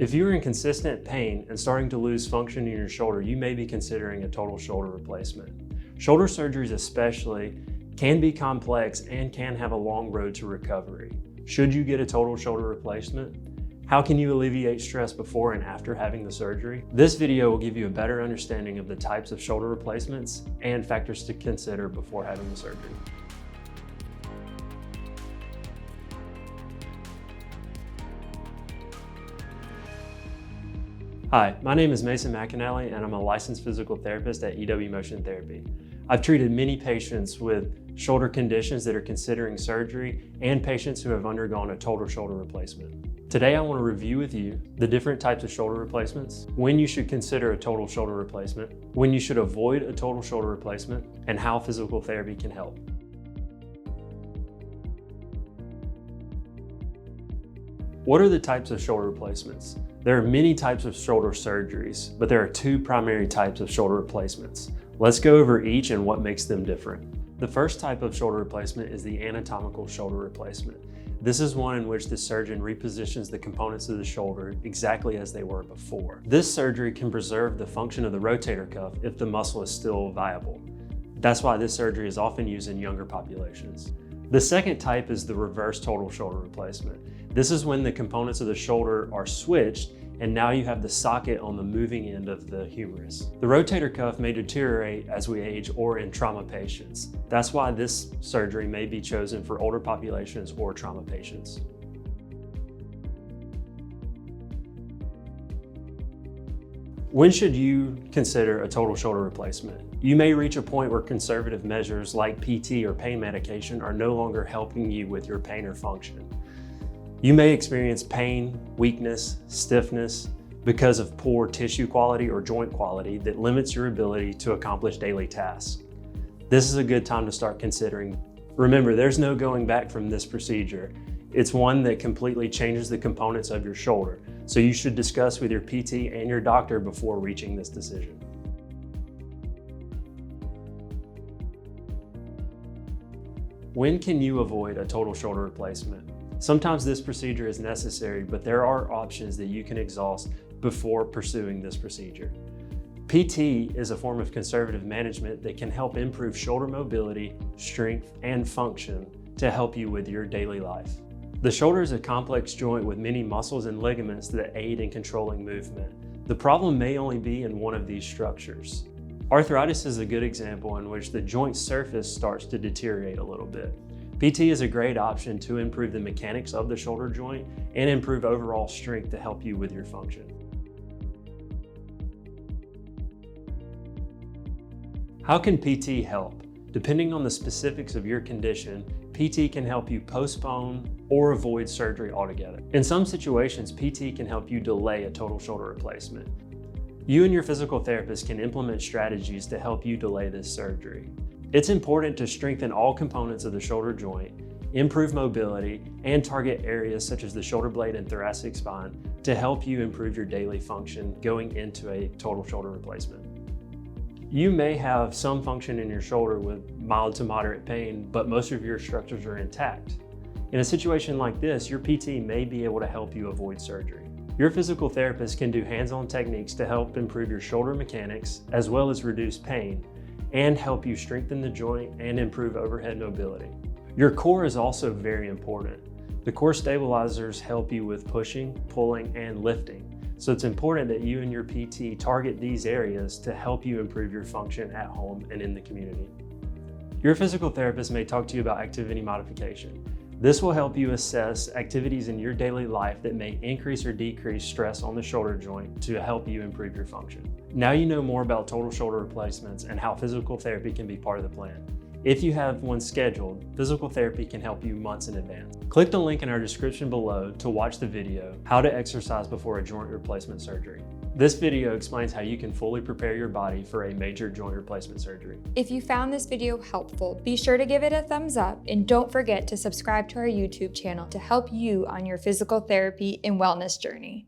If you are in consistent pain and starting to lose function in your shoulder, you may be considering a total shoulder replacement. Shoulder surgeries especially can be complex and can have a long road to recovery. Should you get a total shoulder replacement? How can you alleviate stress before and after having the surgery? This video will give you a better understanding of the types of shoulder replacements and factors to consider before having the surgery. Hi, my name is Mason McAnally and I'm a licensed physical therapist at EW Motion Therapy. I've treated many patients with shoulder conditions that are considering surgery and patients who have undergone a total shoulder replacement. Today I want to review with you the different types of shoulder replacements, when you should consider a total shoulder replacement, when you should avoid a total shoulder replacement, and how physical therapy can help. What are the types of shoulder replacements? There are many types of shoulder surgeries, but there are two primary types of shoulder replacements. Let's go over each and what makes them different. The first type of shoulder replacement is the anatomical shoulder replacement. This is one in which the surgeon repositions the components of the shoulder exactly as they were before. This surgery can preserve the function of the rotator cuff if the muscle is still viable. That's why this surgery is often used in younger populations. The second type is the reverse total shoulder replacement. This is when the components of the shoulder are switched and now you have the socket on the moving end of the humerus. The rotator cuff may deteriorate as we age or in trauma patients. That's why this surgery may be chosen for older populations or trauma patients. When should you consider a total shoulder replacement? You may reach a point where conservative measures like PT or pain medication are no longer helping you with your pain or function. You may experience pain, weakness, stiffness because of poor tissue quality or joint quality that limits your ability to accomplish daily tasks. This is a good time to start considering. Remember, there's no going back from this procedure. It's one that completely changes the components of your shoulder, so you should discuss with your PT and your doctor before reaching this decision. When can you avoid a total shoulder replacement? Sometimes this procedure is necessary, but there are options that you can exhaust before pursuing this procedure. PT is a form of conservative management that can help improve shoulder mobility, strength, and function to help you with your daily life. The shoulder is a complex joint with many muscles and ligaments that aid in controlling movement. The problem may only be in one of these structures. Arthritis is a good example in which the joint surface starts to deteriorate a little bit. PT is a great option to improve the mechanics of the shoulder joint and improve overall strength to help you with your function. How can PT help? Depending on the specifics of your condition, PT can help you postpone or avoid surgery altogether. In some situations, PT can help you delay a total shoulder replacement. You and your physical therapist can implement strategies to help you delay this surgery. It's important to strengthen all components of the shoulder joint, improve mobility, and target areas such as the shoulder blade and thoracic spine to help you improve your daily function going into a total shoulder replacement. You may have some function in your shoulder with mild to moderate pain, but most of your structures are intact. In a situation like this, your PT may be able to help you avoid surgery. Your physical therapist can do hands-on techniques to help improve your shoulder mechanics, as well as reduce pain, and help you strengthen the joint and improve overhead mobility. Your core is also very important. The core stabilizers help you with pushing, pulling, and lifting. So it's important that you and your PT target these areas to help you improve your function at home and in the community. Your physical therapist may talk to you about activity modification. This will help you assess activities in your daily life that may increase or decrease stress on the shoulder joint to help you improve your function. Now you know more about total shoulder replacements and how physical therapy can be part of the plan. If you have one scheduled, physical therapy can help you months in advance. Click the link in our description below to watch the video, How to Exercise Before a Joint Replacement Surgery. This video explains how you can fully prepare your body for a major joint replacement surgery. If you found this video helpful, be sure to give it a thumbs up and don't forget to subscribe to our YouTube channel to help you on your physical therapy and wellness journey.